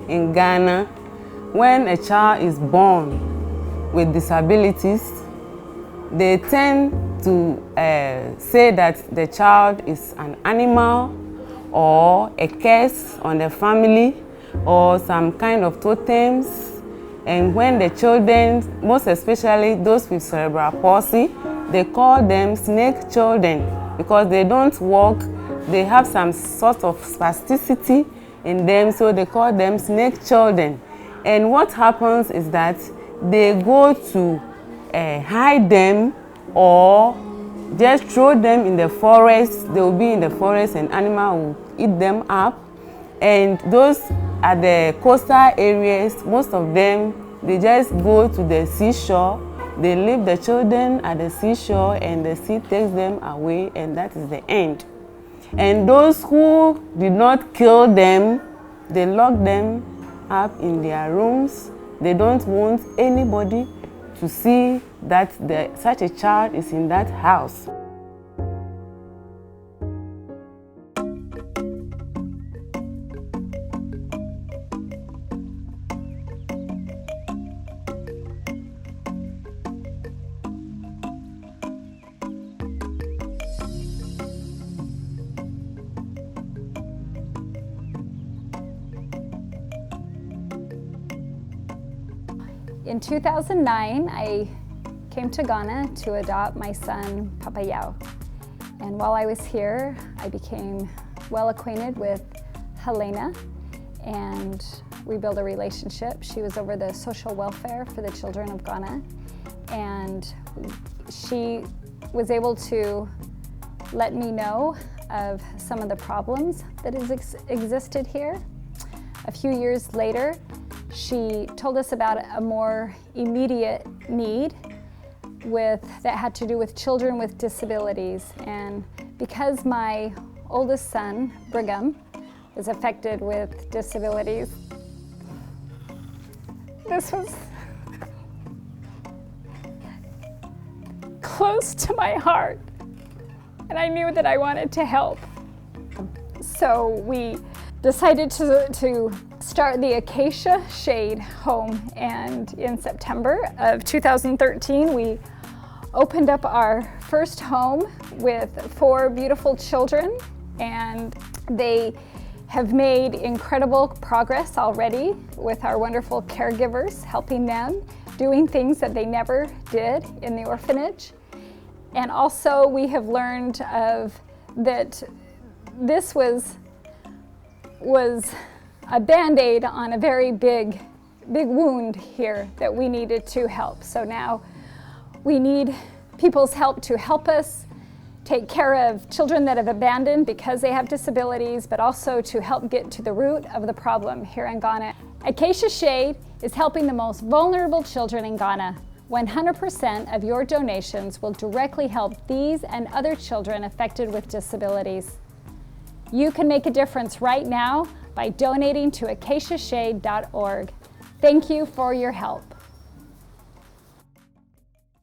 in Ghana, when a child is born with disabilities, they tend to say that the child is an animal or a curse on the family or some kind of totems. And when the children, most especially those with cerebral palsy, they call them snake children because they don't walk, they have some sort of spasticity in them, so they call them snake children. And what happens is that they go to hide them or just throw them in the forest. They will be in the forest and animal will eat them up. And those at the coastal areas, most of them, they just go to the seashore. They leave the children at the seashore and the sea takes them away, and that is the end. And those who did not kill them, they lock them up in their rooms. They don't want anybody to see that such a child is in that house. In 2009, I came to Ghana to adopt my son, Papa Yao. And while I was here, I became well acquainted with Helena, and we built a relationship. She was over the social welfare for the children of Ghana, and she was able to let me know of some of the problems that existed here. A few years later, she told us about a more immediate need that had to do with children with disabilities. And because my oldest son, Brigham, is affected with disabilities, this was close to my heart, and I knew that I wanted to help. So we decided to start the Acacia Shade home, and in September of 2013 we opened up our first home with 4 beautiful children, and they have made incredible progress already with our wonderful caregivers, helping them, doing things that they never did in the orphanage. And also we have learned that this was a Band-Aid on a very big wound here that we needed to help. So now we need people's help to help us take care of children that have abandoned because they have disabilities, but also to help get to the root of the problem here in Ghana. Acacia Shade is helping the most vulnerable children in Ghana. 100% of your donations will directly help these and other children affected with disabilities. You can make a difference right now by donating to acaciashade.org. Thank you for your help.